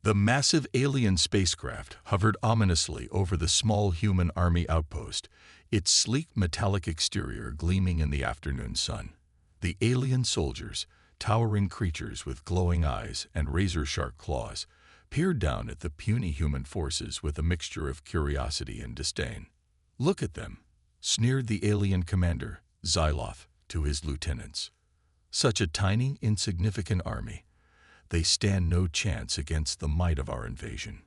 The massive alien spacecraft hovered ominously over the small human army outpost, its sleek metallic exterior gleaming in the afternoon sun. The alien soldiers, towering creatures with glowing eyes and razor-sharp claws, peered down at the puny human forces with a mixture of curiosity and disdain. "Look at them," sneered the alien commander, Xyloth, to his lieutenants. "Such a tiny, insignificant army. They stand no chance against the might of our invasion."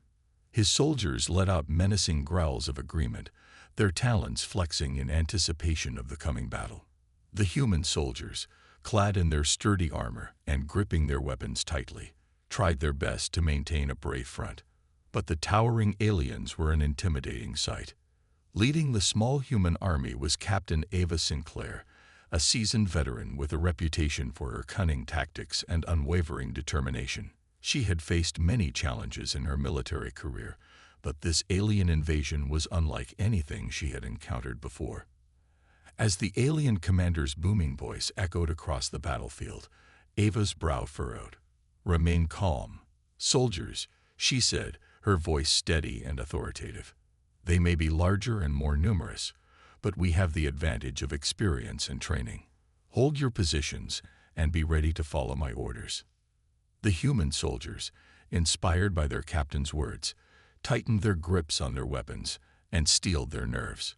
His soldiers let out menacing growls of agreement, their talons flexing in anticipation of the coming battle. The human soldiers, clad in their sturdy armor and gripping their weapons tightly, tried their best to maintain a brave front. But the towering aliens were an intimidating sight. Leading the small human army was Captain Ava Sinclair, a seasoned veteran with a reputation for her cunning tactics and unwavering determination. She had faced many challenges in her military career, but this alien invasion was unlike anything she had encountered before. As the alien commander's booming voice echoed across the battlefield, Ava's brow furrowed. "Remain calm, soldiers," she said, her voice steady and authoritative. "They may be larger and more numerous, but we have the advantage of experience and training. Hold your positions and be ready to follow my orders." The human soldiers, inspired by their captain's words, tightened their grips on their weapons and steeled their nerves.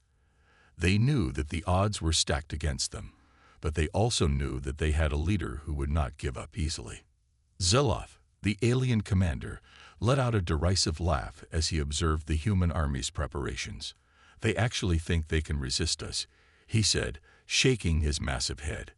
They knew that the odds were stacked against them, but they also knew that they had a leader who would not give up easily. Xyloth, the alien commander, let out a derisive laugh as he observed the human army's preparations. "They actually think they can resist us," he said, shaking his massive head.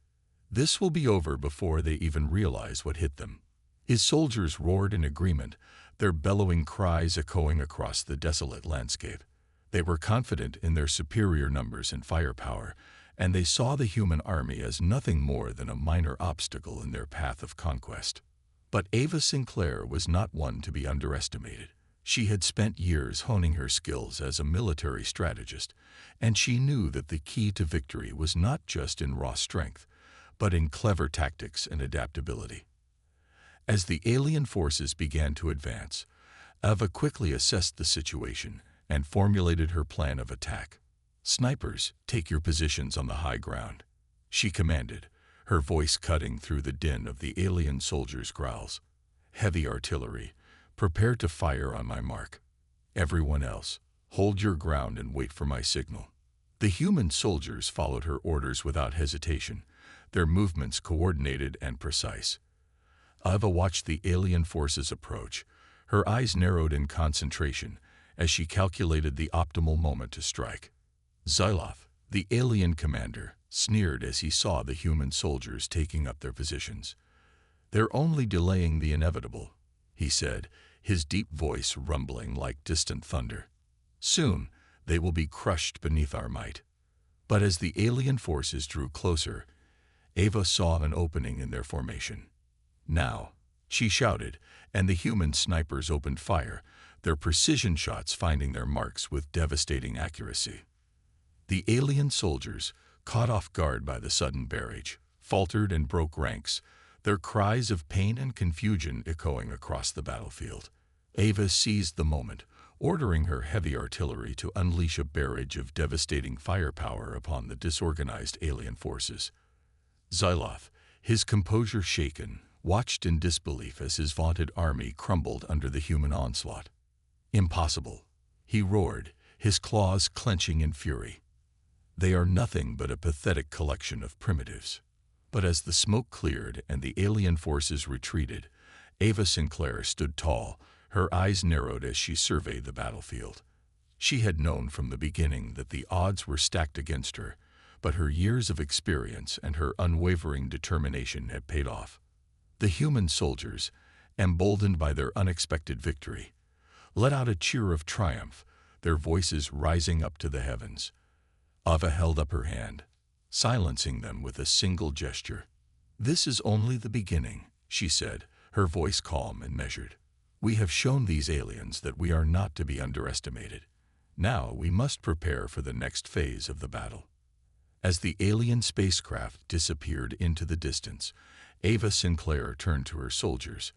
"This will be over before they even realize what hit them." His soldiers roared in agreement, their bellowing cries echoing across the desolate landscape. They were confident in their superior numbers and firepower, and they saw the human army as nothing more than a minor obstacle in their path of conquest. But Ava Sinclair was not one to be underestimated. She had spent years honing her skills as a military strategist, and she knew that the key to victory was not just in raw strength, but in clever tactics and adaptability. As the alien forces began to advance, Ava quickly assessed the situation and formulated her plan of attack. "Snipers, take your positions on the high ground," she commanded, her voice cutting through the din of the alien soldiers' growls. "Heavy artillery, prepare to fire on my mark. Everyone else, hold your ground and wait for my signal." The human soldiers followed her orders without hesitation, their movements coordinated and precise. Ava watched the alien forces approach, her eyes narrowed in concentration as she calculated the optimal moment to strike. Xyloth, the alien commander, sneered as he saw the human soldiers taking up their positions. "They're only delaying the inevitable," he said, his deep voice rumbling like distant thunder. "Soon, they will be crushed beneath our might." But as the alien forces drew closer, Ava saw an opening in their formation. "Now," she shouted, and the human snipers opened fire, their precision shots finding their marks with devastating accuracy. The alien soldiers, caught off guard by the sudden barrage, faltered and broke ranks, their cries of pain and confusion echoing across the battlefield. Ava seized the moment, ordering her heavy artillery to unleash a barrage of devastating firepower upon the disorganized alien forces. Xyloth, his composure shaken, watched in disbelief as his vaunted army crumbled under the human onslaught. "Impossible," he roared, his claws clenching in fury. "They are nothing but a pathetic collection of primitives." But as the smoke cleared and the alien forces retreated, Ava Sinclair stood tall, her eyes narrowed as she surveyed the battlefield. She had known from the beginning that the odds were stacked against her, but her years of experience and her unwavering determination had paid off. The human soldiers, emboldened by their unexpected victory, let out a cheer of triumph, their voices rising up to the heavens. Ava held up her hand, silencing them with a single gesture. "This is only the beginning," she said, her voice calm and measured. "We have shown these aliens that we are not to be underestimated. Now we must prepare for the next phase of the battle." As the alien spacecraft disappeared into the distance, Ava Sinclair turned to her soldiers,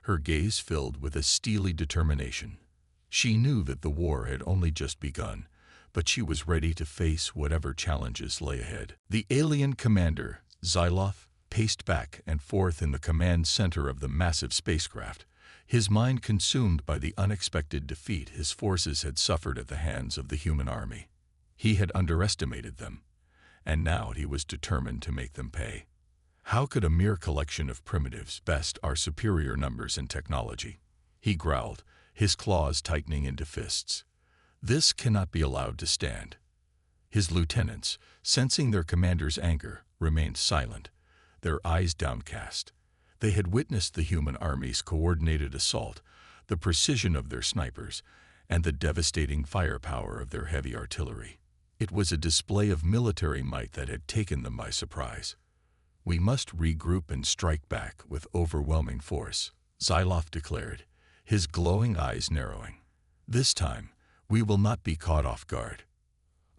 her gaze filled with a steely determination. She knew that the war had only just begun, but she was ready to face whatever challenges lay ahead. The alien commander, Xyloth, paced back and forth in the command center of the massive spacecraft, his mind consumed by the unexpected defeat his forces had suffered at the hands of the human army. He had underestimated them, and now he was determined to make them pay. How could a mere collection of primitives best our superior numbers and technology? He growled, his claws tightening into fists. This cannot be allowed to stand. His lieutenants, sensing their commander's anger, remained silent, their eyes downcast. They had witnessed the human army's coordinated assault, the precision of their snipers, and the devastating firepower of their heavy artillery. It was a display of military might that had taken them by surprise. "We must regroup and strike back with overwhelming force," Xyloth declared, his glowing eyes narrowing. "This time, we will not be caught off guard."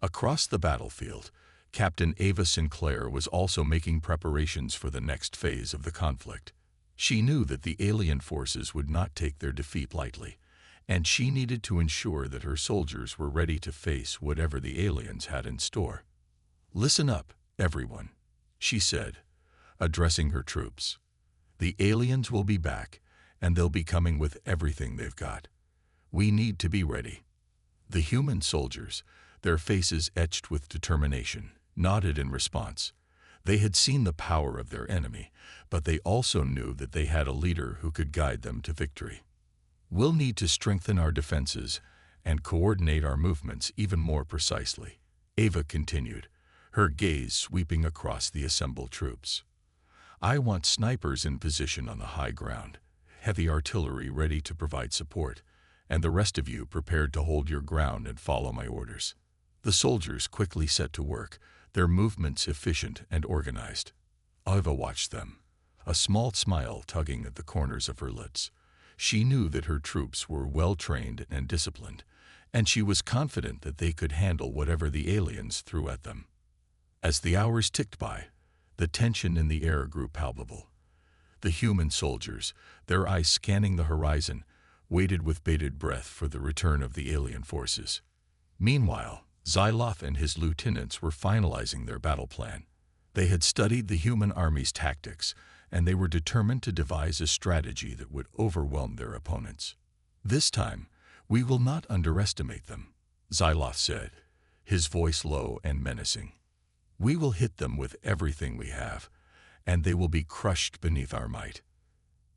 Across the battlefield, Captain Ava Sinclair was also making preparations for the next phase of the conflict. She knew that the alien forces would not take their defeat lightly, and she needed to ensure that her soldiers were ready to face whatever the aliens had in store. "Listen up, everyone," she said, addressing her troops. "The aliens will be back, and they'll be coming with everything they've got. We need to be ready." The human soldiers, their faces etched with determination, nodded in response. They had seen the power of their enemy, but they also knew that they had a leader who could guide them to victory. "We'll need to strengthen our defenses and coordinate our movements even more precisely," Ava continued, her gaze sweeping across the assembled troops. "I want snipers in position on the high ground, heavy artillery ready to provide support, and the rest of you prepared to hold your ground and follow my orders." The soldiers quickly set to work, their movements efficient and organized. Ava watched them, a small smile tugging at the corners of her lips. She knew that her troops were well-trained and disciplined, and she was confident that they could handle whatever the aliens threw at them. As the hours ticked by, the tension in the air grew palpable. The human soldiers, their eyes scanning the horizon, waited with bated breath for the return of the alien forces. Meanwhile, Xyloth and his lieutenants were finalizing their battle plan. They had studied the human army's tactics, and they were determined to devise a strategy that would overwhelm their opponents. "This time, we will not underestimate them," Xyloth said, his voice low and menacing. "We will hit them with everything we have, and they will be crushed beneath our might."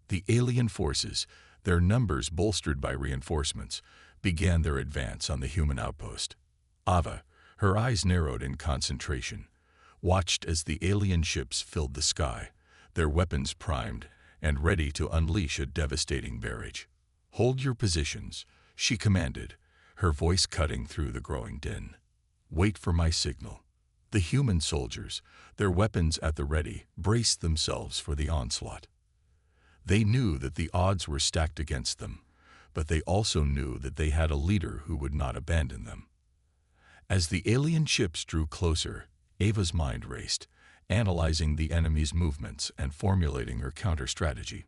The alien forces, their numbers bolstered by reinforcements, began their advance on the human outpost. Ava, her eyes narrowed in concentration, watched as the alien ships filled the sky, their weapons primed and ready to unleash a devastating barrage. "Hold your positions," she commanded, her voice cutting through the growing din. "Wait for my signal." The human soldiers, their weapons at the ready, braced themselves for the onslaught. They knew that the odds were stacked against them, but they also knew that they had a leader who would not abandon them. As the alien ships drew closer, Ava's mind raced, analyzing the enemy's movements and formulating her counter-strategy.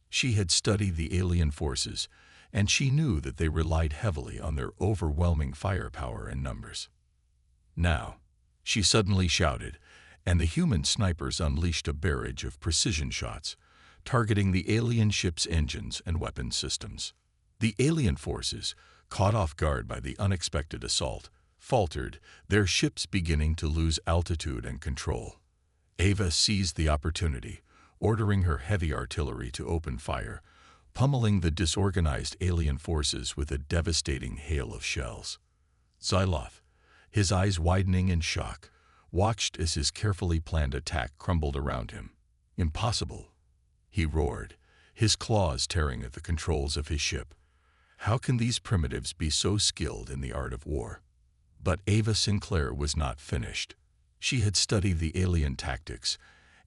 She had studied the alien forces, and she knew that they relied heavily on their overwhelming firepower and numbers. "Now," she suddenly shouted, and the human snipers unleashed a barrage of precision shots, targeting the alien ship's engines and weapons systems. The alien forces, caught off guard by the unexpected assault, faltered, their ships beginning to lose altitude and control. Ava seized the opportunity, ordering her heavy artillery to open fire, pummeling the disorganized alien forces with a devastating hail of shells. Xyloth, his eyes widening in shock, watched as his carefully planned attack crumbled around him. "Impossible," he roared, his claws tearing at the controls of his ship. "How can these primitives be so skilled in the art of war?" But Ava Sinclair was not finished. She had studied the alien tactics,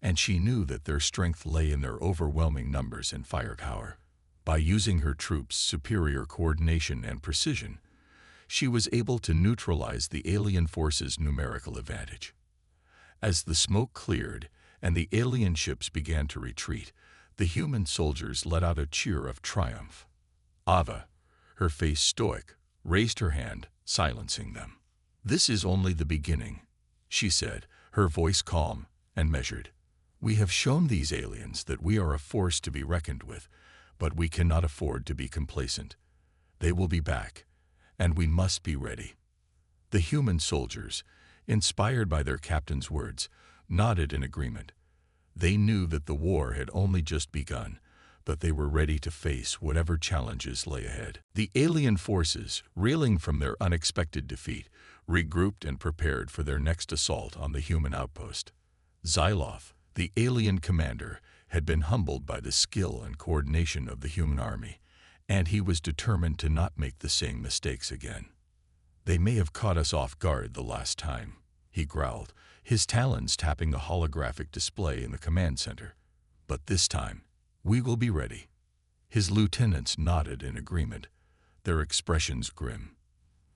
and she knew that their strength lay in their overwhelming numbers and firepower. By using her troops' superior coordination and precision, she was able to neutralize the alien forces' numerical advantage. As the smoke cleared and the alien ships began to retreat, The human soldiers let out a cheer of triumph. Ava, her face stoic, raised her hand, silencing them. "This is only the beginning," she said, her voice calm and measured. "We have shown these aliens that we are a force to be reckoned with, but we cannot afford to be complacent. They will be back, and we must be ready." The human soldiers, inspired by their captain's words, nodded in agreement. They knew that the war had only just begun, but they were ready to face whatever challenges lay ahead. The alien forces, reeling from their unexpected defeat, regrouped and prepared for their next assault on the human outpost. Xyloth, the alien commander, had been humbled by the skill and coordination of the human army, and he was determined to not make the same mistakes again. "They may have caught us off guard the last time," he growled, his talons tapping the holographic display in the command center. "But this time, we will be ready." His lieutenants nodded in agreement, their expressions grim.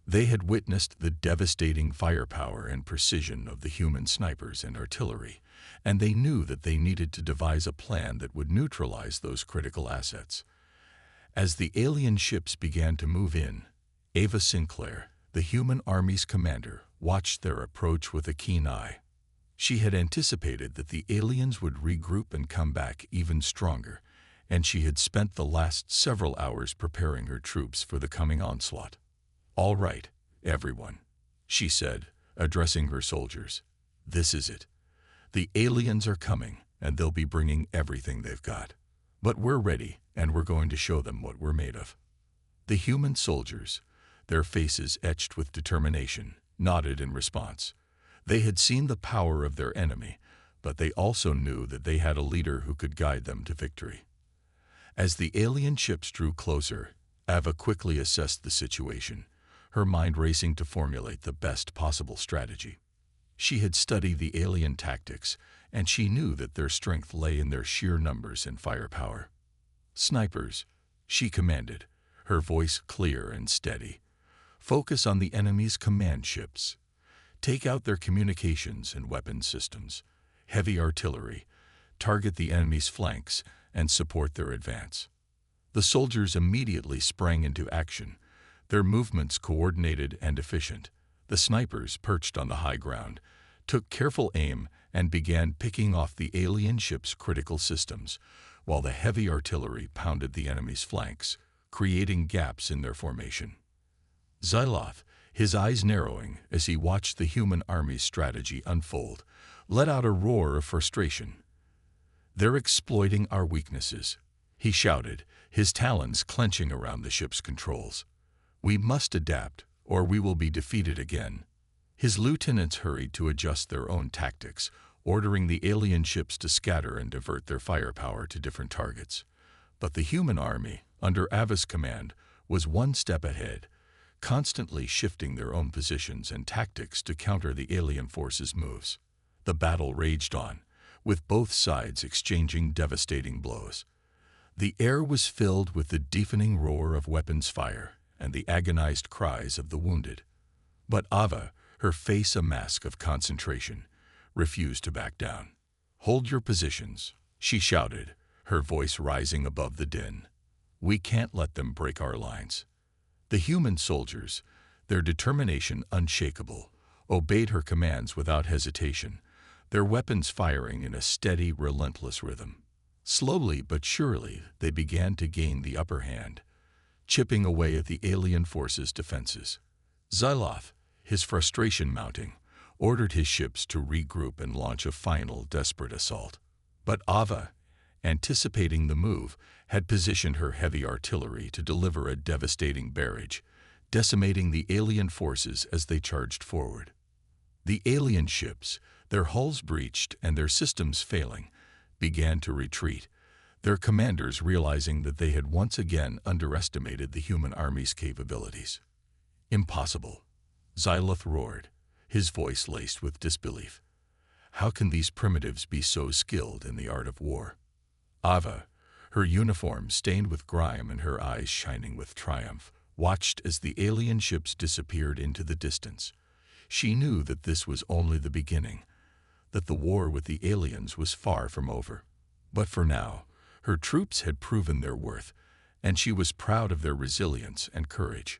They had witnessed the devastating firepower and precision of the human snipers and artillery, and they knew that they needed to devise a plan that would neutralize those critical assets. As the alien ships began to move in, Ava Sinclair, the human army's commander, watched their approach with a keen eye. She had anticipated that the aliens would regroup and come back even stronger, and she had spent the last several hours preparing her troops for the coming onslaught. "All right, everyone," she said, addressing her soldiers. "This is it. The aliens are coming, and they'll be bringing everything they've got. But we're ready, and we're going to show them what we're made of." The human soldiers, their faces etched with determination, nodded in response. They had seen the power of their enemy, but they also knew that they had a leader who could guide them to victory. As the alien ships drew closer, Ava quickly assessed the situation, her mind racing to formulate the best possible strategy. She had studied the alien tactics, and she knew that their strength lay in their sheer numbers and firepower. "Snipers," she commanded, her voice clear and steady. "Focus on the enemy's command ships. Take out their communications and weapons systems. Heavy artillery. Target the enemy's flanks and support their advance." The soldiers immediately sprang into action, their movements coordinated and efficient. The snipers, perched on the high ground, took careful aim and began picking off the alien ship's critical systems, while the heavy artillery pounded the enemy's flanks, creating gaps in their formation. Xyloth, his eyes narrowing as he watched the human army's strategy unfold, let out a roar of frustration. "They're exploiting our weaknesses," he shouted, his talons clenching around the ship's controls. "We must adapt, or we will be defeated again." His lieutenants hurried to adjust their own tactics, ordering the alien ships to scatter and divert their firepower to different targets. But the human army, under Ava's command, was one step ahead, constantly shifting their own positions and tactics to counter the alien forces' moves. The battle raged on, with both sides exchanging devastating blows. The air was filled with the deafening roar of weapons fire and the agonized cries of the wounded. But Ava, her face a mask of concentration, refused to back down. "Hold your positions," she shouted, her voice rising above the din. "We can't let them break our lines." The human soldiers, their determination unshakable, obeyed her commands without hesitation, their weapons firing in a steady, relentless rhythm. Slowly but surely, they began to gain the upper hand, chipping away at the alien forces' defenses. Xyloth, his frustration mounting, ordered his ships to regroup and launch a final, desperate assault. But Ava, anticipating the move, had positioned her heavy artillery to deliver a devastating barrage, decimating the alien forces as they charged forward. The alien ships, their hulls breached and their systems failing, began to retreat, their commanders realizing that they had once again underestimated the human army's capabilities. "Impossible," Xyloth roared, his voice laced with disbelief. "How can these primitives be so skilled in the art of war?" Ava, her uniform stained with grime and her eyes shining with triumph, watched as the alien ships disappeared into the distance. She knew that this was only the beginning, that the war with the aliens was far from over. But for now, Her troops had proven their worth, and she was proud of their resilience and courage.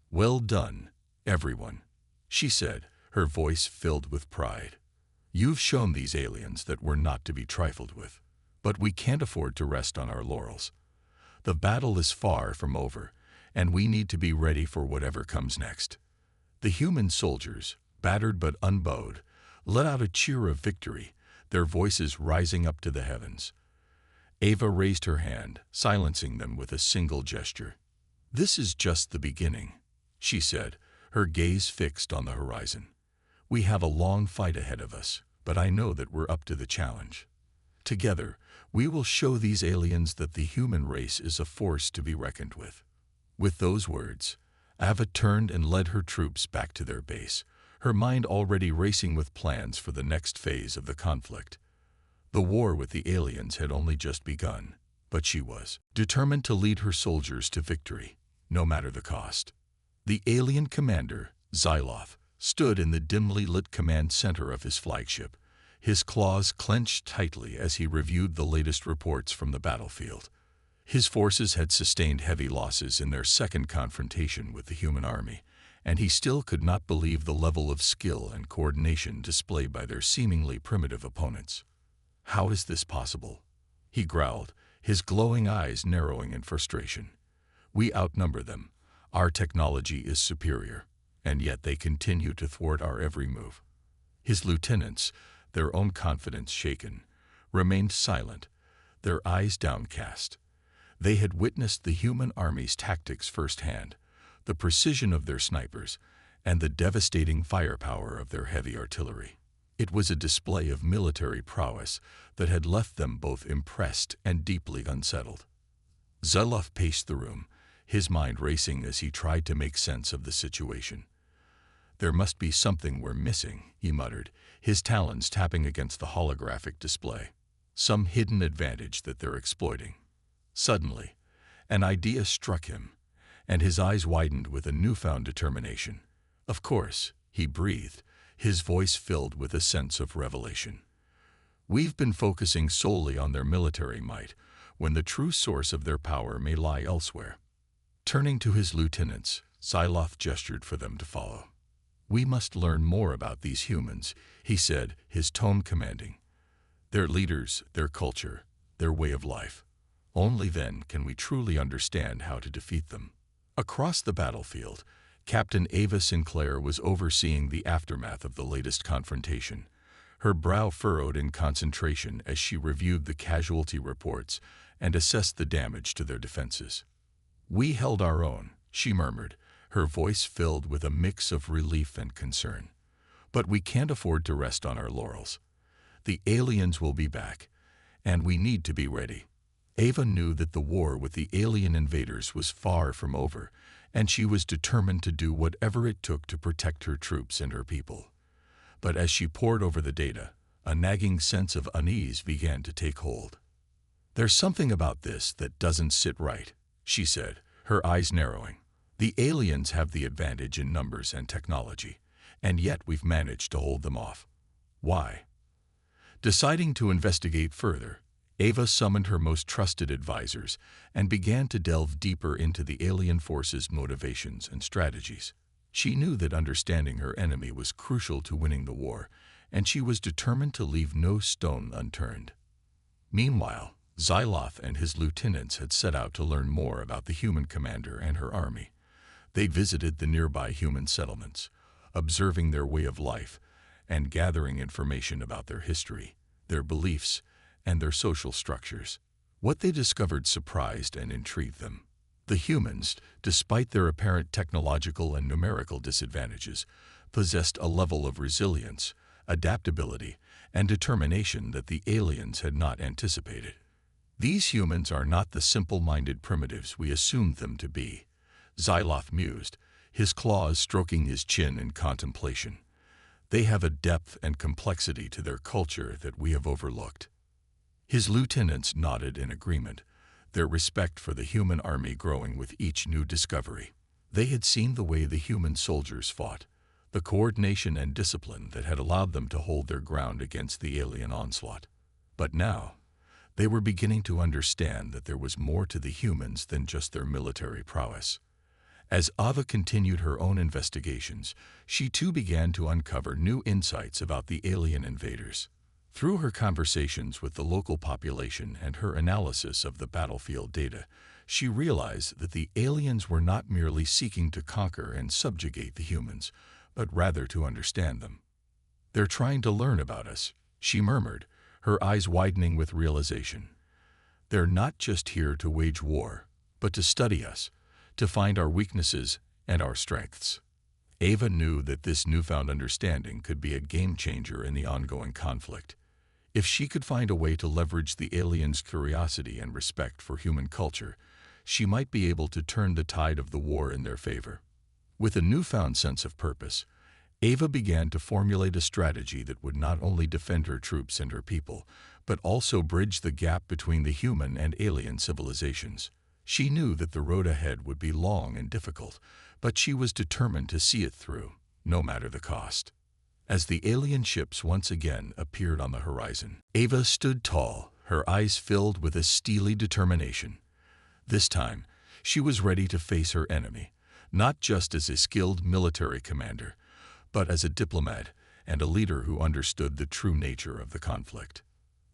"Well done, everyone," she said, her voice filled with pride. "You've shown these aliens that we're not to be trifled with. But we can't afford to rest on our laurels. The battle is far from over, and we need to be ready for whatever comes next." The human soldiers, battered but unbowed, let out a cheer of victory, their voices rising up to the heavens. Ava raised her hand, silencing them with a single gesture. "This is just the beginning," she said, her gaze fixed on the horizon. "We have a long fight ahead of us, but I know that we're up to the challenge. Together, we will show these aliens that the human race is a force to be reckoned with." With those words, Ava turned and led her troops back to their base, her mind already racing with plans for the next phase of the conflict. The war with the aliens had only just begun, but she was determined to lead her soldiers to victory, no matter the cost. The alien commander, Xyloth, stood in the dimly lit command center of his flagship, his claws clenched tightly as he reviewed the latest reports from the battlefield. His forces had sustained heavy losses in their second confrontation with the human army, and he still could not believe the level of skill and coordination displayed by their seemingly primitive opponents. "How is this possible?" he growled, his glowing eyes narrowing in frustration. "We outnumber them. Our technology is superior, and yet they continue to thwart our every move." His lieutenants, their own confidence shaken, remained silent, their eyes downcast. They had witnessed the human army's tactics firsthand, the precision of their snipers, and the devastating firepower of their heavy artillery. It was a display of military prowess that had left them both impressed and deeply unsettled. Xyloth paced the room, his mind racing as he tried to make sense of the situation. "There must be something we're missing," he muttered, his talons tapping against the holographic display. "Some hidden advantage that they're exploiting." Suddenly, an idea struck him, and his eyes widened with a newfound determination. "Of course," he breathed, his voice filled with a sense of revelation. "We've been focusing solely on their military might, when the true source of their power may lie elsewhere." Turning to his lieutenants, Xyloth gestured for them to follow. "We must learn more about these humans," he said, his tone commanding. "Their leaders, their culture, their way of life. Only then can we truly understand how to defeat them." Across the battlefield, Captain Ava Sinclair was overseeing the aftermath of the latest confrontation, her brow furrowed in concentration as she reviewed the casualty reports and assessed the damage to their defenses. "We held our own," she murmured, her voice filled with a mix of relief and concern. "But we can't afford to rest on our laurels. The aliens will be back, and we need to be ready." Ava knew that the war with the alien invaders was far from over, and she was determined to do whatever it took to protect her troops and her people. But as she pored over the data, a nagging sense of unease began to take hold. "There's something about this that doesn't sit right," she said, her eyes narrowing. "The aliens have the advantage in numbers and technology, and yet we've managed to hold them off. Why?" Deciding to investigate further, Ava summoned her most trusted advisors and began to delve deeper into the alien force's motivations and strategies. She knew that understanding her enemy was crucial to winning the war, and she was determined to leave no stone unturned. Meanwhile, Xyloth and his lieutenants had set out to learn more about the human commander and her army. They visited the nearby human settlements, observing their way of life and gathering information about their history, their beliefs, and their social structures. What they discovered surprised and intrigued them. The humans, despite their apparent technological and numerical disadvantages, possessed a level of resilience, adaptability, and determination that the aliens had not anticipated. "These humans are not the simple-minded primitives we assumed them to be," Xyloth mused, his claws stroking his chin in contemplation. "They have a depth and complexity to their culture that we have overlooked." His lieutenants nodded in agreement, their respect for the human army growing with each new discovery. They had seen the way the human soldiers fought, the coordination and discipline that had allowed them to hold their ground against the alien onslaught. But now, They were beginning to understand that there was more to the humans than just their military prowess. As Ava continued her own investigations, she too began to uncover new insights about the alien invaders. Through her conversations with the local population and her analysis of the battlefield data, she realized that the aliens were not merely seeking to conquer and subjugate the humans, but rather to understand them. "They're trying to learn about us," she murmured, her eyes widening with realization. "They're not just here to wage war, but to study us, to find our weaknesses and our strengths." Ava knew that this newfound understanding could be a game-changer in the ongoing conflict. If she could find a way to leverage the aliens' curiosity and respect for human culture, she might be able to turn the tide of the war in their favor. With a newfound sense of purpose, Ava began to formulate a strategy that would not only defend her troops and her people, but also bridge the gap between the human and alien civilizations. She knew that the road ahead would be long and difficult, but she was determined to see it through, no matter the cost. As the alien ships once again appeared on the horizon, Ava stood tall, her eyes filled with a steely determination. This time, she was ready to face her enemy, not just as a skilled military commander, but as a diplomat and a leader who understood the true nature of the conflict.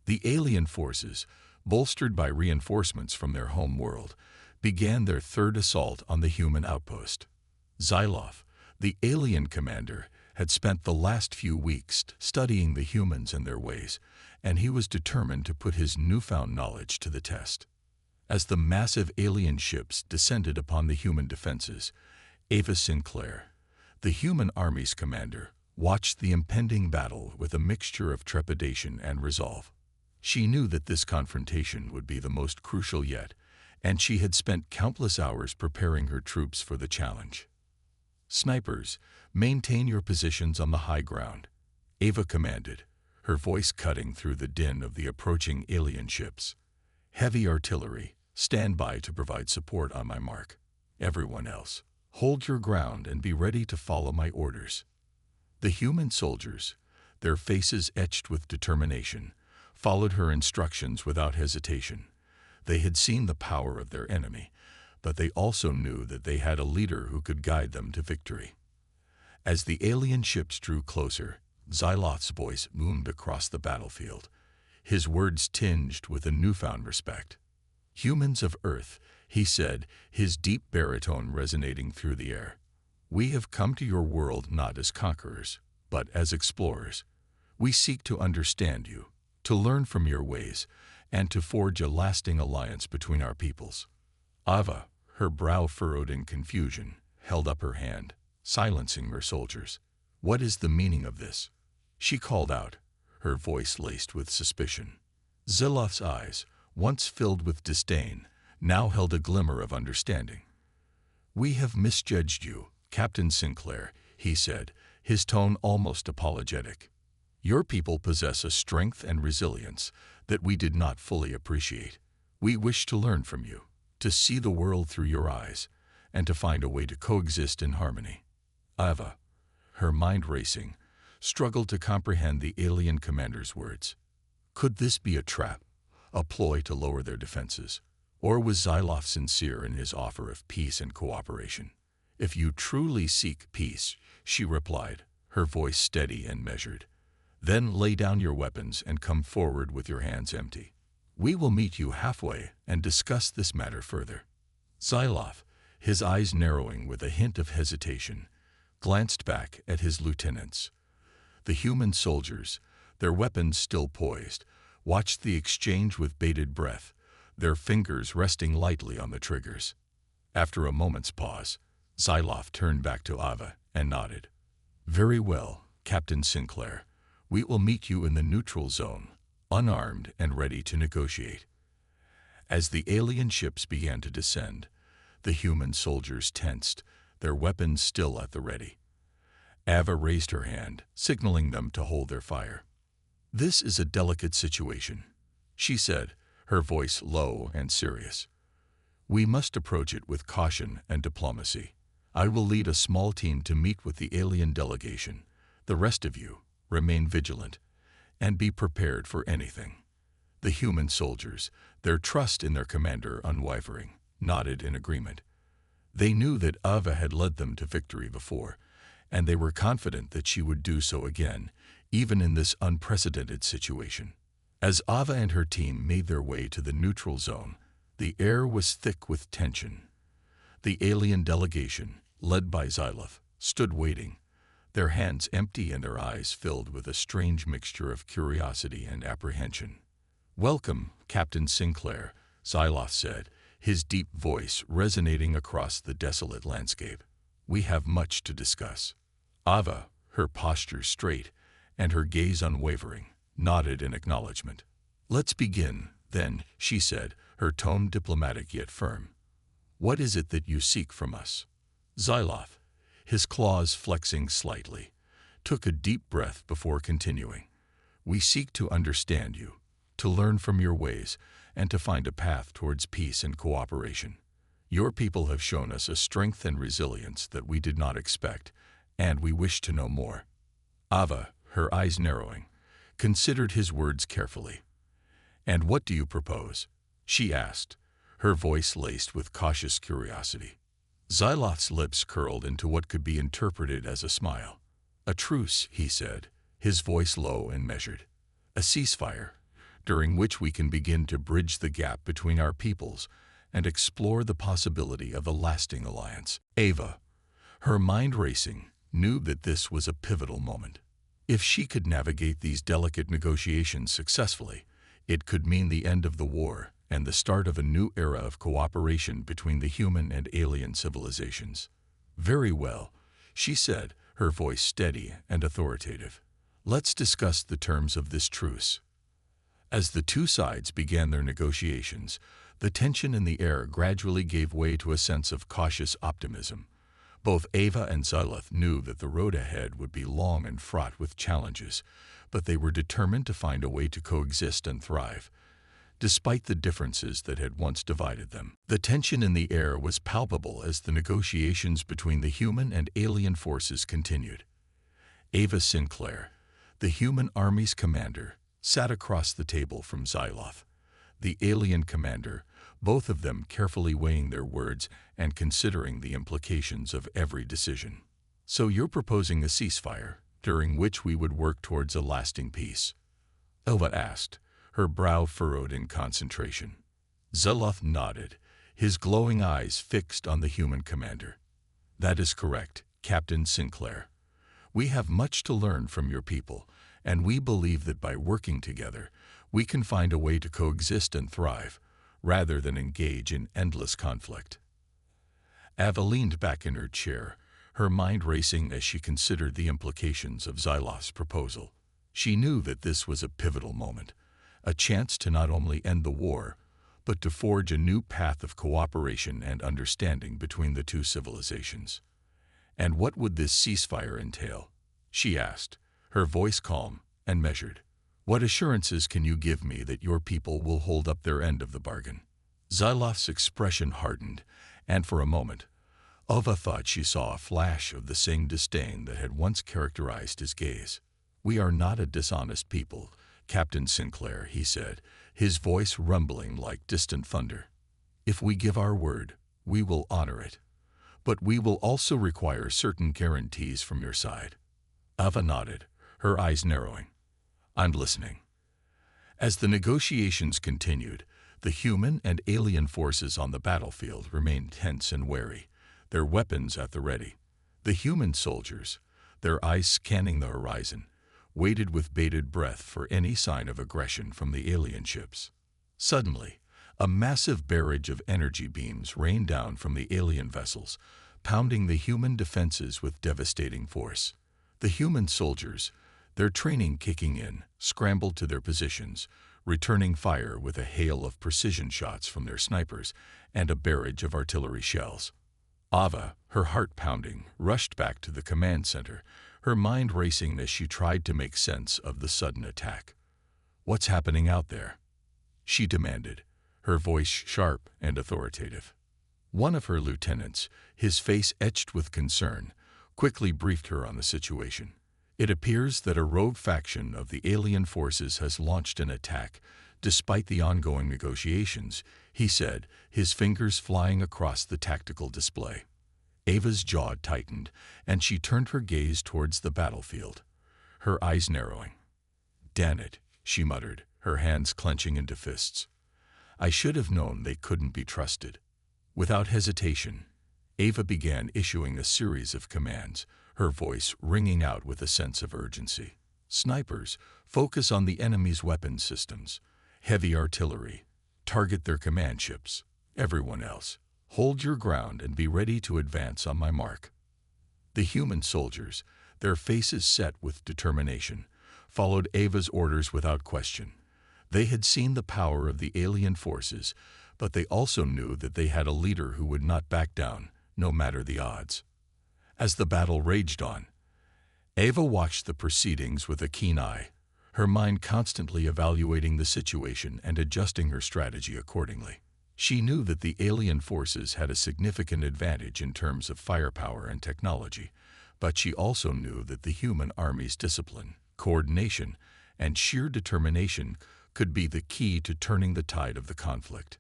The alien forces, bolstered by reinforcements from their home world, began their third assault on the human outpost. Xyloth, the alien commander, had spent the last few weeks studying the humans and their ways, and he was determined to put his newfound knowledge to the test. As the massive alien ships descended upon the human defenses, Ava Sinclair, the human army's commander, watched the impending battle with a mixture of trepidation and resolve. She knew that this confrontation would be the most crucial yet, and she had spent countless hours preparing her troops for the challenge. "Snipers, maintain your positions on the high ground," Ava commanded, her voice cutting through the din of the approaching alien ships. "Heavy artillery, stand by to provide support on my mark. Everyone else, hold your ground and be ready to follow my orders." The human soldiers, their faces etched with determination, followed her instructions without hesitation. They had seen the power of their enemy, but they also knew that they had a leader who could guide them to victory. As the alien ships drew closer, Xyloth's voice boomed across the battlefield, his words tinged with a newfound respect. "Humans of Earth," he said, his deep baritone resonating through the air, "we have come to your world not as conquerors, but as explorers. We seek to understand you, to learn from your ways, and to forge a lasting alliance between our peoples." Ava, her brow furrowed in confusion, held up her hand, silencing her soldiers. "What is the meaning of this?" she called out, her voice laced with suspicion. Xyloth's eyes, once filled with disdain, now held a glimmer of understanding. "We have misjudged you, Captain Sinclair," he said, his tone almost apologetic. "Your people possess a strength and resilience that we did not fully appreciate. We wish to learn from you, to see the world through your eyes, and to find a way to coexist in harmony." Ava, her mind racing, struggled to comprehend the alien commander's words. Could this be a trap, a ploy to lower their defenses? Or was Xyloth sincere in his offer of peace and cooperation? "If you truly seek peace," she replied, her voice steady and measured, "then lay down your weapons and come forward with your hands empty. We will meet you halfway and discuss this matter further." Xyloth, his eyes narrowing with a hint of hesitation, glanced back at his lieutenants. The human soldiers, their weapons still poised, watched the exchange with bated breath, their fingers resting lightly on the triggers. After a moment's pause, Xyloth turned back to Ava and nodded. "Very well, Captain Sinclair. We will meet you in the neutral zone, unarmed and ready to negotiate." As the alien ships began to descend, the human soldiers tensed, their weapons still at the ready. Ava raised her hand, signaling them to hold their fire. "This is a delicate situation," she said, her voice low and serious. "We must approach it with caution and diplomacy. I will lead a small team to meet with the alien delegation. The rest of you, remain vigilant and be prepared for anything." The human soldiers, their trust in their commander unwavering, nodded in agreement. They knew that Ava had led them to victory before, and they were confident that she would do so again, even in this unprecedented situation. As Ava and her team made their way to the neutral zone, the air was thick with tension. The alien delegation, led by Xyloth, stood waiting, their hands empty and their eyes filled with a strange mixture of curiosity and apprehension. "Welcome, Captain Sinclair," Xyloth said, his deep voice resonating across the desolate landscape. "We have much to discuss." Ava, her posture straight and her gaze unwavering, nodded in acknowledgement. "Let's begin, then," she said, her tone diplomatic yet firm. "What is it that you seek from us?" Xyloth, his claws flexing slightly, took a deep breath before continuing. "We seek to understand you, to learn from your ways, and to find a path towards peace and cooperation. Your people have shown us a strength and resilience that we did not expect, and we wish to know more." Ava, her eyes narrowing, considered his words carefully. "And what do you propose?" she asked, her voice laced with cautious curiosity. Xyloth's lips curled into what could be interpreted as a smile. "A truce," he said, his voice low and measured. "A ceasefire, during which we can begin to bridge the gap between our peoples and explore the possibility of a lasting alliance." Ava, her mind racing, knew that this was a pivotal moment. If she could navigate these delicate negotiations successfully, it could mean the end of the war and the start of a new era of cooperation between the human and alien civilizations. "Very well," she said, her voice steady and authoritative. "Let's discuss the terms of this truce." As the two sides began their negotiations, the tension in the air gradually gave way to a sense of cautious optimism. Both Ava and Xyloth knew that the road ahead would be long and fraught with challenges, but they were determined to find a way to coexist and thrive, despite the differences that had once divided them. The tension in the air was palpable as the negotiations between the human and alien forces continued. Ava Sinclair, the human army's commander, sat across the table from Xyloth, the alien commander, both of them carefully weighing their words and considering the implications of every decision. "So you're proposing a ceasefire, during which we would work towards a lasting peace?" Ava asked, her brow furrowed in concentration. Xyloth nodded, his glowing eyes fixed on the human commander. "That is correct, Captain Sinclair. We have much to learn from your people, and we believe that by working together, we can find a way to coexist and thrive, rather than engage in endless conflict." Ava leaned back in her chair, her mind racing as she considered the implications of Xyloth's proposal. She knew that this was a pivotal moment, a chance to not only end the war, but to forge a new path of cooperation and understanding between the two civilizations. "And what would this ceasefire entail?" she asked, her voice calm and measured. "What assurances can you give me that your people will hold up their end of the bargain?" Xyloth's expression hardened, and for a moment, Ava thought she saw a flash of the same disdain that had once characterized his gaze. "We are not a dishonest people, Captain Sinclair," he said, his voice rumbling like distant thunder. "If we give our word, we will honor it. But we will also require certain guarantees from your side." Ava nodded, her eyes narrowing. "I'm listening." As the negotiations continued, the human and alien forces on the battlefield remained tense and wary, their weapons at the ready. The human soldiers, their eyes scanning the horizon, waited with bated breath for any sign of aggression from the alien ships. Suddenly, a massive barrage of energy beams rained down from the alien vessels, pounding the human defenses with devastating force. The human soldiers, their training kicking in, scrambled to their positions, returning fire with a hail of precision shots from their snipers and a barrage of artillery shells. Ava, her heart pounding, rushed back to the command center, her mind racing as she tried to make sense of the sudden attack. "What's happening out there?" she demanded, her voice sharp and authoritative. One of her lieutenants, his face etched with concern, quickly briefed her on the situation. "It appears that a rogue faction of the alien forces has launched an attack, Despite the ongoing negotiations, he said, his fingers flying across the tactical display. Ava's jaw tightened, and she turned her gaze towards the battlefield, her eyes narrowing. "Damn it," she muttered, her hands clenching into fists. "I should have known they couldn't be trusted." Without hesitation, Ava began issuing a series of commands, her voice ringing out with a sense of urgency. "Snipers, focus on the enemy's weapon systems. Heavy artillery, target their command ships. Everyone else, hold your ground and be ready to advance on my mark." The human soldiers, their faces set with determination, followed Ava's orders without question. They had seen the power of the alien forces, but they also knew that they had a leader who would not back down, no matter the odds. As the battle raged on, Ava watched the proceedings with a keen eye, her mind constantly evaluating the situation and adjusting her strategy accordingly. She knew that the alien forces had a significant advantage in terms of firepower and technology, but she also knew that the human army's discipline, coordination, and sheer determination could be the key to turning the tide of the conflict.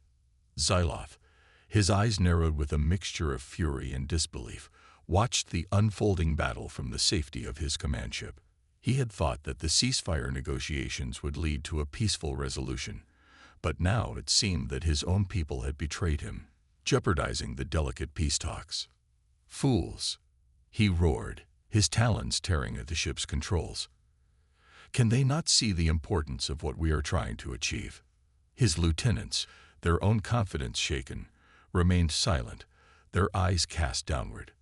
Xyloth, his eyes narrowed with a mixture of fury and disbelief, watched the unfolding battle from the safety of his command ship. He had thought that the ceasefire negotiations would lead to a peaceful resolution, but now it seemed that his own people had betrayed him, jeopardizing the delicate peace talks. "Fools!" he roared, his talons tearing at the ship's controls. "Can they not see the importance of what we are trying to achieve?" His lieutenants, their own confidence shaken, remained silent, their eyes cast downward.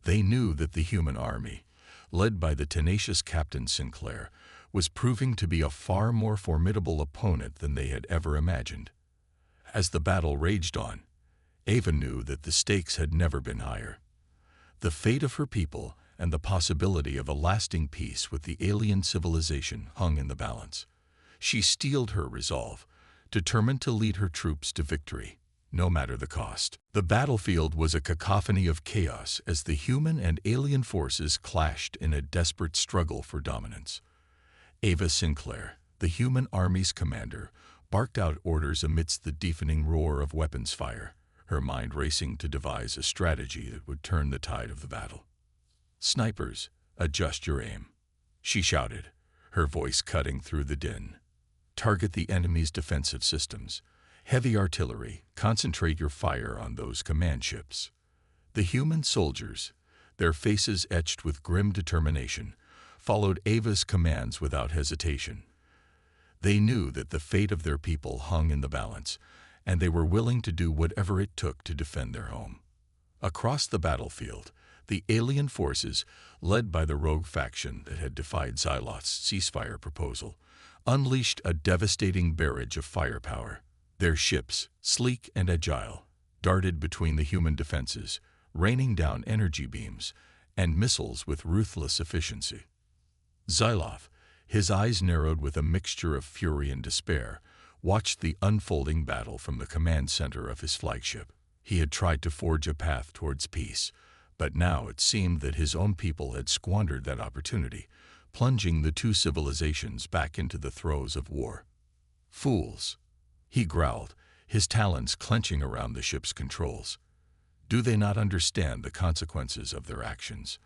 They knew that the human army, led by the tenacious Captain Sinclair, was proving to be a far more formidable opponent than they had ever imagined. As the battle raged on, Ava knew that the stakes had never been higher. The fate of her people and the possibility of a lasting peace with the alien civilization hung in the balance. She steeled her resolve, determined to lead her troops to victory, no matter the cost. The battlefield was a cacophony of chaos as the human and alien forces clashed in a desperate struggle for dominance. Ava Sinclair, the human army's commander, barked out orders amidst the deafening roar of weapons fire, her mind racing to devise a strategy that would turn the tide of the battle. "Snipers, adjust your aim," she shouted, her voice cutting through the din. "Target the enemy's defensive systems. Heavy artillery, concentrate your fire on those command ships." The human soldiers, their faces etched with grim determination, followed Ava's commands without hesitation. They knew that the fate of their people hung in the balance, and they were willing to do whatever it took to defend their home. Across the battlefield, the alien forces, led by the rogue faction that had defied Xyloth's ceasefire proposal, unleashed a devastating barrage of firepower. Their ships, sleek and agile, darted between the human defenses, raining down energy beams and missiles with ruthless efficiency. Xyloth, his eyes narrowed with a mixture of fury and despair, watched the unfolding battle from the command center of his flagship. He had tried to forge a path towards peace, but now it seemed that his own people had squandered that opportunity, plunging the two civilizations back into the throes of war. "Fools!" he growled, his talons clenching around the ship's controls. "Do they not understand the consequences of their actions?"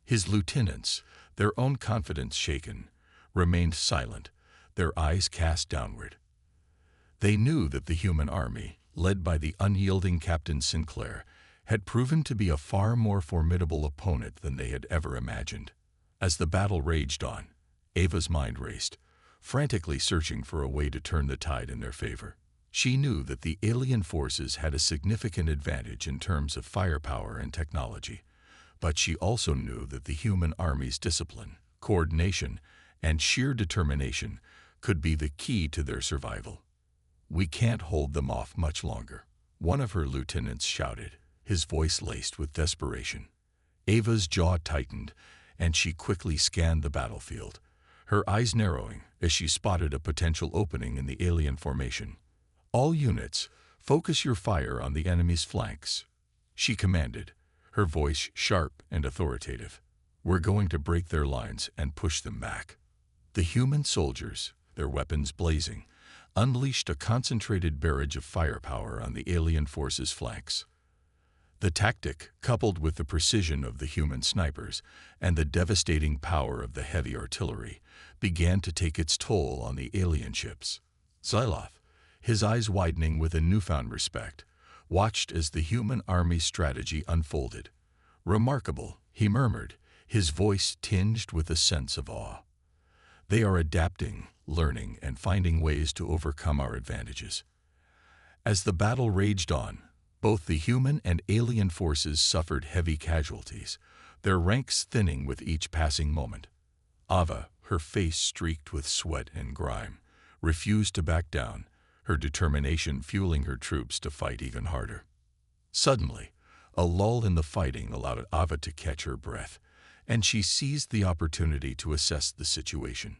His lieutenants, their own confidence shaken, remained silent, their eyes cast downward. They knew that the human army, led by the unyielding Captain Sinclair, had proven to be a far more formidable opponent than they had ever imagined. As the battle raged on, Ava's mind raced, frantically searching for a way to turn the tide in their favor. She knew that the alien forces had a significant advantage in terms of firepower and technology, but she also knew that the human army's discipline, coordination, and sheer determination could be the key to their survival. "We can't hold them off much longer," one of her lieutenants shouted, his voice laced with desperation. Ava's jaw tightened, and she quickly scanned the battlefield, her eyes narrowing as she spotted a potential opening in the alien formation. "All units, focus your fire on the enemy's flanks," she commanded, her voice sharp and authoritative. "We're going to break their lines and push them back." The human soldiers, their weapons blazing, unleashed a concentrated barrage of firepower on the alien forces' flanks. The tactic, coupled with the precision of the human snipers and the devastating power of the heavy artillery, began to take its toll on the alien ships. Xyloth, his eyes widening with a newfound respect, watched as the human army's strategy unfolded. "Remarkable," he murmured, his voice tinged with a sense of awe. "They are adapting, learning, and finding ways to overcome our advantages." As the battle raged on, both the human and alien forces suffered heavy casualties, their ranks thinning with each passing moment. Ava, her face streaked with sweat and grime, refused to back down, her determination fueling her troops to fight even harder. Suddenly, a lull in the fighting allowed Ava to catch her breath, and she seized the opportunity to assess the situation.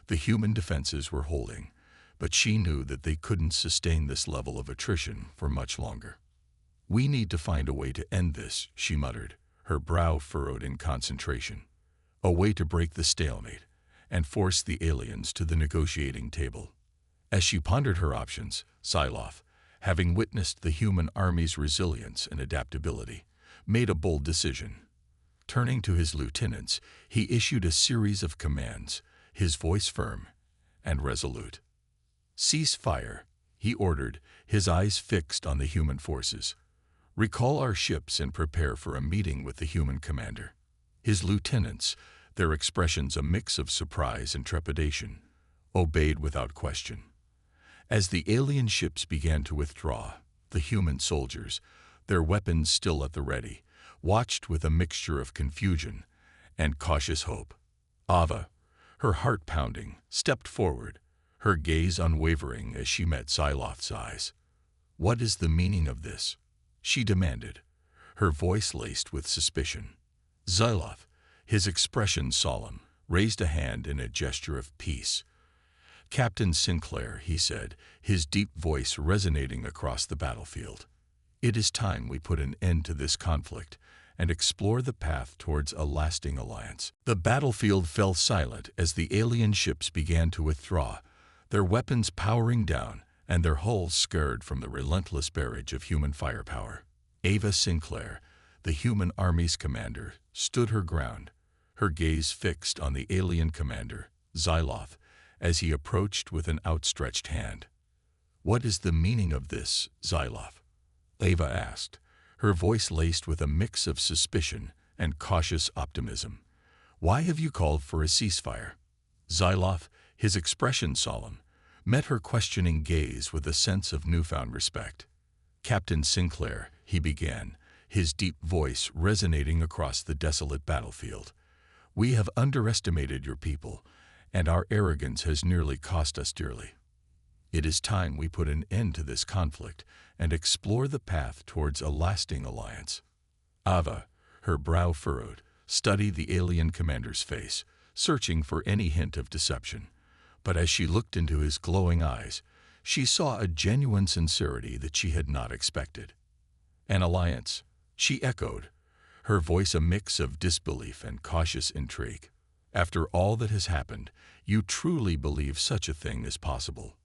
The human defenses were holding, but she knew that they couldn't sustain this level of attrition for much longer. "We need to find a way to end this," she muttered, her brow furrowed in concentration. "A way to break the stalemate and force the aliens to the negotiating table." As she pondered her options, Xyloth, having witnessed the human army's resilience and adaptability, made a bold decision. Turning to his lieutenants, he issued a series of commands, his voice firm and resolute. "Cease fire," he ordered, his eyes fixed on the human forces. "Recall our ships and prepare for a meeting with the human commander." His lieutenants, their expressions a mix of surprise and trepidation, obeyed without question. As the alien ships began to withdraw, the human soldiers, their weapons still at the ready, watched with a mixture of confusion and cautious hope. Ava, her heart pounding, stepped forward, her gaze unwavering as she met Xyloth's eyes. "What is the meaning of this?" she demanded, her voice laced with suspicion. Xyloth, his expression solemn, raised a hand in a gesture of peace. "Captain Sinclair," he said, his deep voice resonating across the battlefield. "It is time we put an end to this conflict and explore the path towards a lasting alliance." The battlefield fell silent as the alien ships began to withdraw, their weapons powering down and their hulls scarred from the relentless barrage of human firepower. Ava Sinclair, the human army's commander, stood her ground, her gaze fixed on the alien commander, Xyloth, as he approached with an outstretched hand. "What is the meaning of this, Xyloth?" Ava asked, her voice laced with a mix of suspicion and cautious optimism. "Why have you called for a ceasefire?" Xyloth, his expression solemn, met her questioning gaze with a sense of newfound respect. "Captain Sinclair," he began, his deep voice resonating across the desolate battlefield, "we have underestimated your people, and our arrogance has nearly cost us dearly. It is time we put an end to this conflict and explore the path towards a lasting alliance." Ava, her brow furrowed, studied the alien commander's face, searching for any hint of deception. But as she looked into his glowing eyes, she saw a genuine sincerity that she had not expected. "An alliance," she echoed, her voice a mix of disbelief and cautious intrigue. "After all that has happened, you truly believe such a thing is possible?"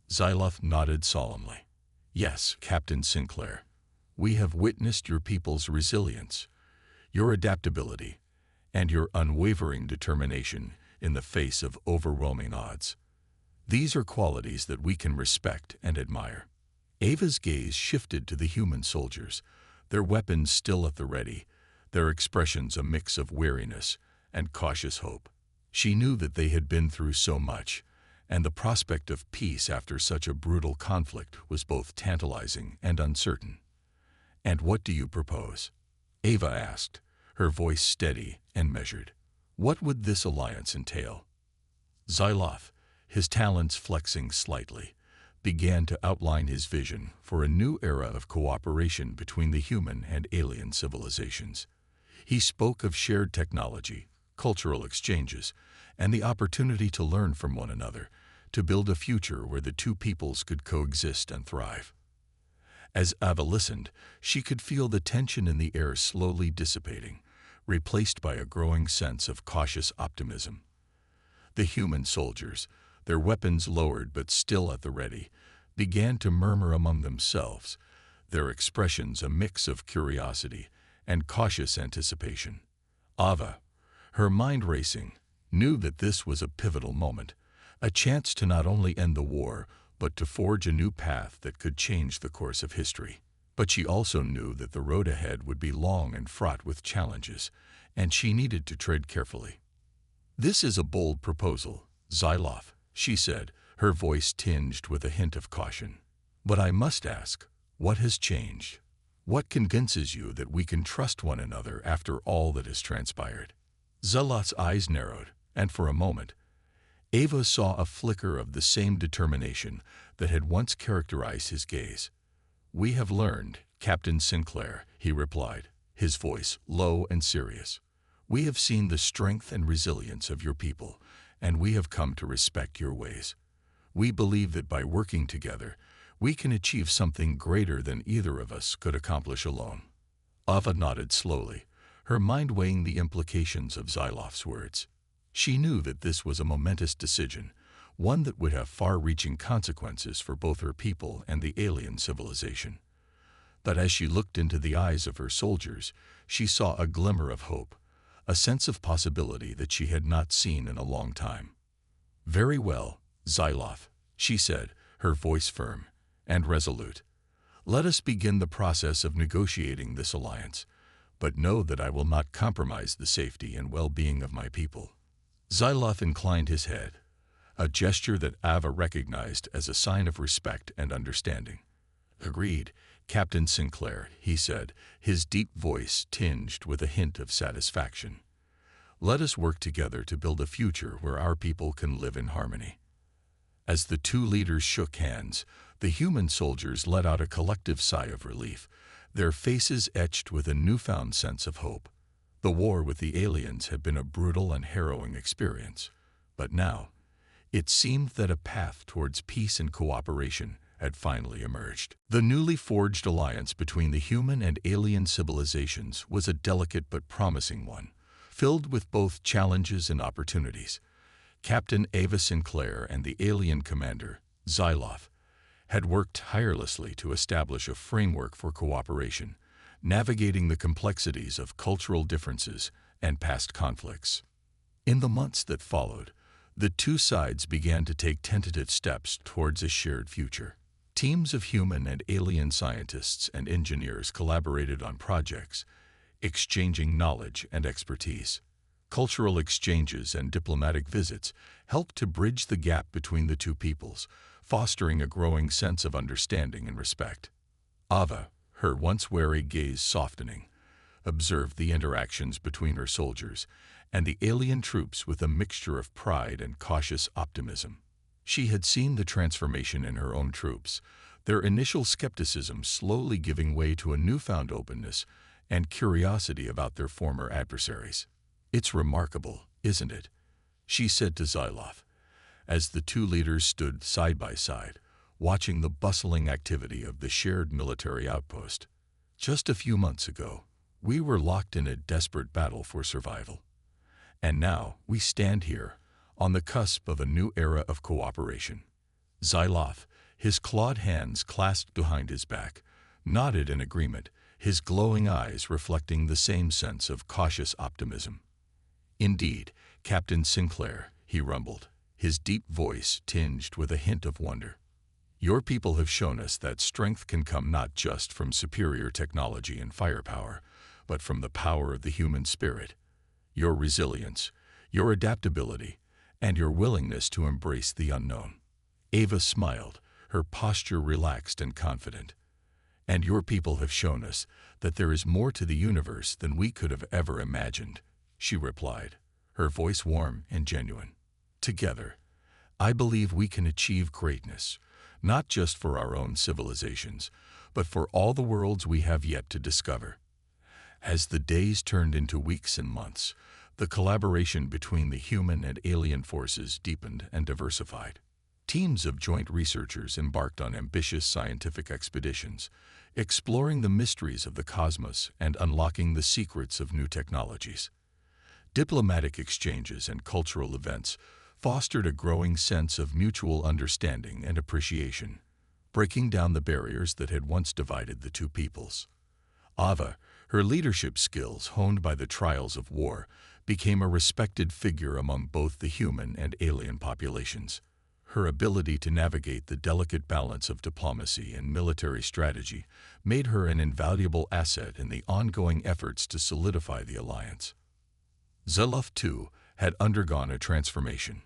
Xyloth nodded solemnly. "Yes, Captain Sinclair. We have witnessed your people's resilience, your adaptability, and your unwavering determination in the face of overwhelming odds. These are qualities that we can respect and admire." Ava's gaze shifted to the human soldiers, their weapons still at the ready, their expressions a mix of wariness and cautious hope. She knew that they had been through so much, and the prospect of peace after such a brutal conflict was both tantalizing and uncertain. "And what do you propose?" Ava asked, her voice steady and measured. "What would this alliance entail?" Xyloth, his talons flexing slightly, began to outline his vision for a new era of cooperation between the human and alien civilizations. He spoke of shared technology, cultural exchanges, and the opportunity to learn from one another, to build a future where the two peoples could coexist and thrive. As Ava listened, she could feel the tension in the air slowly dissipating, replaced by a growing sense of cautious optimism. The human soldiers, their weapons lowered but still at the ready, began to murmur among themselves, their expressions a mix of curiosity and cautious anticipation. Ava, her mind racing, knew that this was a pivotal moment, a chance to not only end the war, but to forge a new path that could change the course of history. But she also knew that the road ahead would be long and fraught with challenges, and she needed to tread carefully. "This is a bold proposal, Xyloth," she said, her voice tinged with a hint of caution. "But I must ask, what has changed? What convinces you that we can trust one another after all that has transpired?" Xyloth's eyes narrowed, and for a moment, Ava saw a flicker of the same determination that had once characterized his gaze. "We have learned, Captain Sinclair," he replied, his voice low and serious. "We have seen the strength and resilience of your people, and we have come to respect your ways. We believe that by working together, we can achieve something greater than either of us could accomplish alone." Ava nodded slowly, her mind weighing the implications of Xyloth's words. She knew that this was a momentous decision, one that would have far-reaching consequences for both her people and the alien civilization. But as she looked into the eyes of her soldiers, she saw a glimmer of hope, a sense of possibility that she had not seen in a long time. "Very well, Xyloth," she said, her voice firm and resolute. "Let us begin the process of negotiating this alliance, but know that I will not compromise the safety and well-being of my people." Xyloth inclined his head, a gesture that Ava recognized as a sign of respect and understanding. "Agreed, Captain Sinclair," he said, his deep voice tinged with a hint of satisfaction. "Let us work together to build a future where our people can live in harmony." As the two leaders shook hands, the human soldiers let out a collective sigh of relief, their faces etched with a newfound sense of hope. The war with the aliens had been a brutal and harrowing experience, but now, it seemed that a path towards peace and cooperation had finally emerged. The newly forged alliance between the human and alien civilizations was a delicate but promising one, filled with both challenges and opportunities. Captain Ava Sinclair and the alien commander, Xyloth, had worked tirelessly to establish a framework for cooperation, navigating the complexities of cultural differences and past conflicts. In the months that followed, the two sides began to take tentative steps towards a shared future. Teams of human and alien scientists and engineers collaborated on projects, exchanging knowledge and expertise. Cultural exchanges and diplomatic visits helped to bridge the gap between the two peoples, fostering a growing sense of understanding and respect. Ava, her once wary gaze softening, observed the interactions between her soldiers and the alien troops with a mixture of pride and cautious optimism. She had seen the transformation in her own troops, their initial skepticism slowly giving way to a newfound openness and curiosity about their former adversaries. "It's remarkable, isn't it?" she said to Xyloth, as the two leaders stood side by side, watching the bustling activity of the shared military outpost. "Just a few months ago, we were locked in a desperate battle for survival. And now we stand here, on the cusp of a new era of cooperation." Xyloth, his clawed hands clasped behind his back, nodded in agreement, his glowing eyes reflecting the same sense of cautious optimism. "Indeed, Captain Sinclair," he rumbled, his deep voice tinged with a hint of wonder. "Your people have shown us that strength can come not just from superior technology and firepower, but from the power of the human spirit. Your resilience, your adaptability, and your willingness to embrace the unknown." Ava smiled, her posture relaxed and confident. "And your people have shown us that there is more to the universe than we could have ever imagined," she replied, her voice warm and genuine. "Together, I believe we can achieve greatness, not just for our own civilizations, but for all the worlds we have yet to discover." As the days turned into weeks and months, the collaboration between the human and alien forces deepened and diversified. Teams of joint researchers embarked on ambitious scientific expeditions, exploring the mysteries of the cosmos and unlocking the secrets of new technologies. Diplomatic exchanges and cultural events fostered a growing sense of mutual understanding and appreciation, breaking down the barriers that had once divided the two peoples. Ava, her leadership skills honed by the trials of war, became a respected figure among both the human and alien populations. Her ability to navigate the delicate balance of diplomacy and military strategy made her an invaluable asset in the ongoing efforts to solidify the alliance. Zilov, too, had undergone a transformation.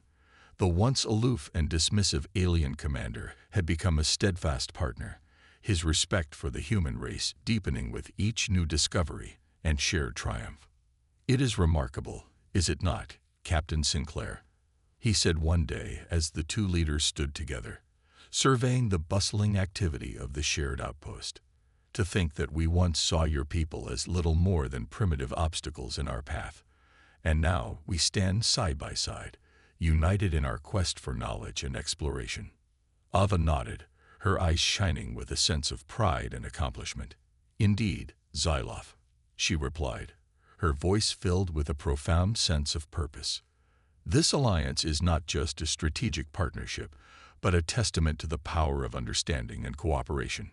The once aloof and dismissive alien commander had become a steadfast partner, his respect for the human race deepening with each new discovery and shared triumph. "It is remarkable, is it not, Captain Sinclair?" he said one day as the two leaders stood together, surveying the bustling activity of the shared outpost. "To think that we once saw your people as little more than primitive obstacles in our path, and now we stand side by side, united in our quest for knowledge and exploration." Ava nodded, her eyes shining with a sense of pride and accomplishment. "Indeed, Zilov," she replied, her voice filled with a profound sense of purpose. "This alliance is not just a strategic partnership, but a testament to the power of understanding and cooperation.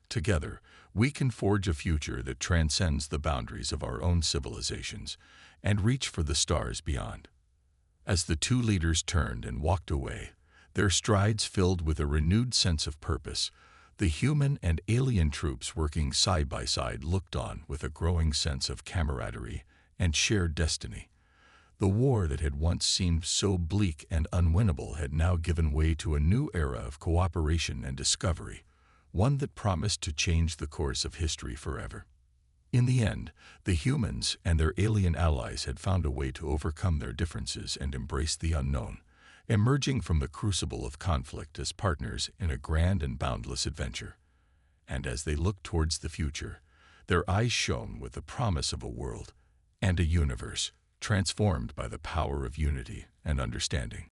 Together, we can forge a future that transcends the boundaries of our own civilizations and reach for the stars beyond." As the two leaders turned and walked away, their strides filled with a renewed sense of purpose, the human and alien troops working side by side looked on with a growing sense of camaraderie and shared destiny. The war that had once seemed so bleak and unwinnable had now given way to a new era of cooperation and discovery, one that promised to change the course of history forever. In the end, the humans and their alien allies had found a way to overcome their differences and embrace the unknown, emerging from the crucible of conflict as partners in a grand and boundless adventure. And as they looked towards the future, their eyes shone with the promise of a world and a universe transformed by the power of unity and understanding.